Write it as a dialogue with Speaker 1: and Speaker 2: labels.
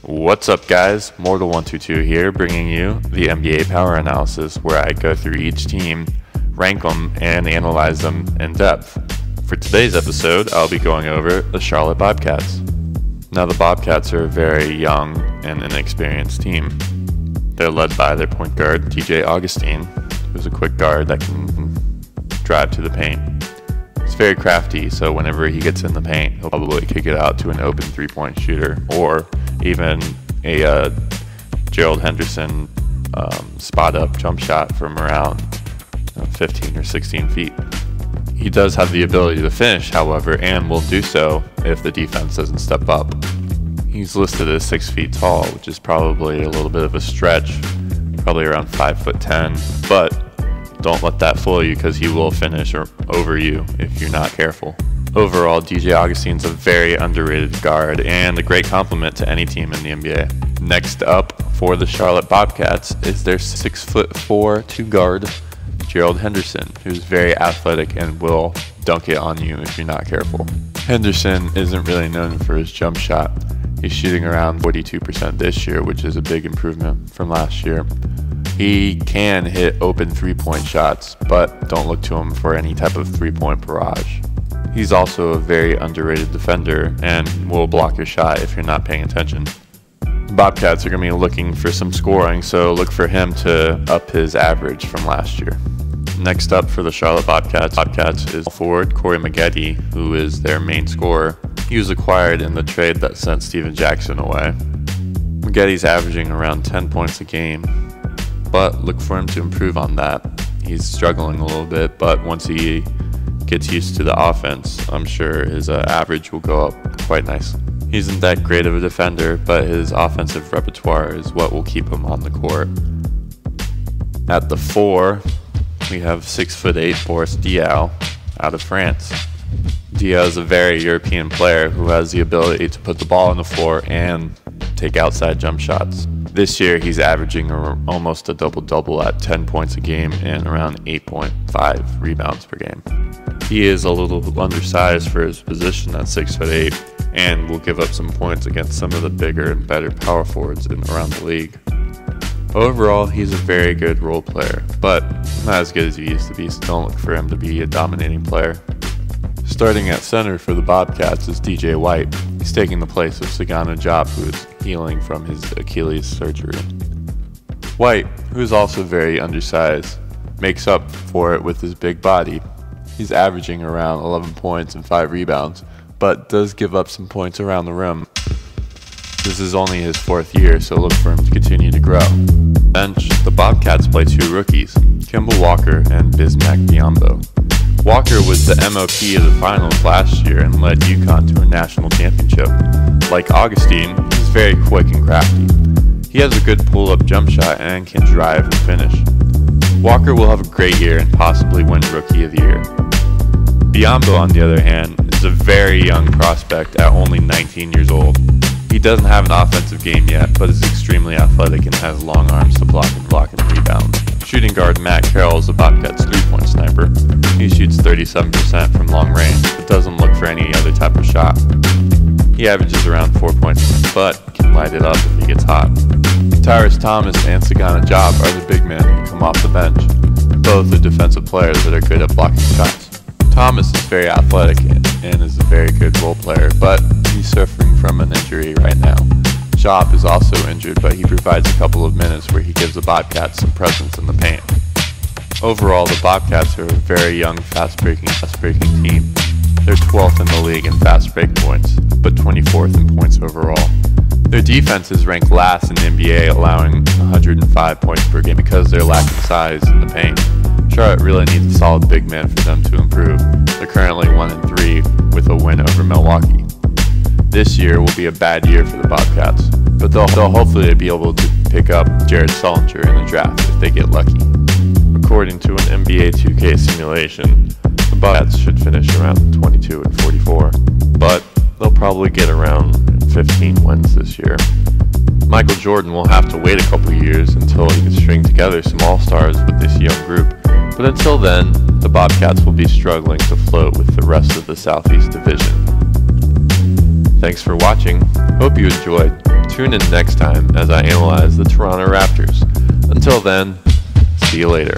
Speaker 1: What's up, guys? Mortal122 here, bringing you the NBA Power Analysis, where I go through each team, rank them, and analyze them in depth. For today's episode, I'll be going over the Charlotte Bobcats. Now, the Bobcats are a very young and inexperienced team. They're led by their point guard, TJ Augustine, who's a quick guard that can drive to the paint. He's very crafty, so whenever he gets in the paint, he'll probably kick it out to an open three-point shooter, or even a Gerald Henderson spot-up jump shot from around 15 or 16 feet. He does have the ability to finish, however, and will do so if the defense doesn't step up. He's listed as 6 feet tall, which is probably a little bit of a stretch, probably around 5'10", but don't let that fool you, because he will finish over you if you're not careful. Overall, DJ Augustine's a very underrated guard and a great compliment to any team in the NBA. Next up for the Charlotte Bobcats is their 6'4" two guard, Gerald Henderson, who's very athletic and will dunk it on you if you're not careful. Henderson isn't really known for his jump shot. He's shooting around 42% this year, which is a big improvement from last year. He can hit open three-point shots, but don't look to him for any type of three-point barrage. He's also a very underrated defender and will block your shot if you're not paying attention. The Bobcats are going to be looking for some scoring, so look for him to up his average from last year. Next up for the Charlotte Bobcats is forward Corey Maggette, who is their main scorer. He was acquired in the trade that sent Steven Jackson away. Maggette's averaging around 10 points a game, but look for him to improve on that. He's struggling a little bit, but once he gets used to the offense, I'm sure his average will go up quite nicely. He isn't that great of a defender, but his offensive repertoire is what will keep him on the court. At the 4, we have 6'8" Boris Diaw out of France. Diaw is a very European player who has the ability to put the ball on the floor and take outside jump shots. This year, he's averaging almost a double-double at 10 points a game and around 8.5 rebounds per game. He is a little undersized for his position at 6'8", and will give up some points against some of the bigger and better power forwards around the league. Overall, he's a very good role player, but not as good as he used to be, so don't look for him to be a dominating player. Starting at center for the Bobcats is DJ White. He's taking the place of Sagana Diop, who is healing from his Achilles surgery. White, who is also very undersized, makes up for it with his big body. He's averaging around 11 points and 5 rebounds, but does give up some points around the rim. This is only his 4th year, so look for him to continue to grow. Bench, the Bobcats play 2 rookies, Kemba Walker and Bismack Biyombo. Walker was the MOP of the finals last year and led UConn to a national championship. Like Augustine, he's very quick and crafty. He has a good pull-up jump shot and can drive and finish. Walker will have a great year and possibly win Rookie of the Year. Biyombo, on the other hand, is a very young prospect at only 19 years old. He doesn't have an offensive game yet, but is extremely athletic and has long arms to block and rebound. Shooting guard Matt Carroll is the Bobcats' three-point sniper. He shoots 37% from long range, but doesn't look for any other type of shot. He averages around 4 points, but can light it up if he gets hot. Tyrus Thomas and Sagana Diop are the big men who come off the bench. Both are defensive players that are good at blocking shots. Thomas is very athletic and is a very good role player, but he's suffering from an injury right now. Diop is also injured, but he provides a couple of minutes where he gives the Bobcats some presence in the paint. Overall, the Bobcats are a very young, fast-breaking team. They're 12th in the league in fast break points, but 24th in points overall. Their defense is ranked last in the NBA, allowing 105 points per game because they're lacking size in the paint. Charlotte really needs a solid big man for them to improve. They're currently 1-3 with a win over Milwaukee. This year will be a bad year for the Bobcats, but they'll hopefully be able to pick up Jared Sullinger in the draft if they get lucky. According to an NBA 2K simulation, the Bobcats should finish around 22-44, but they'll probably get around 15 wins this year. Michael Jordan will have to wait a couple years until he can string together some all-stars with this young group, but until then, the Bobcats will be struggling to float with the rest of the Southeast Division. Thanks for watching. Hope you enjoyed. Tune in next time as I analyze the Toronto Raptors. Until then, see you later.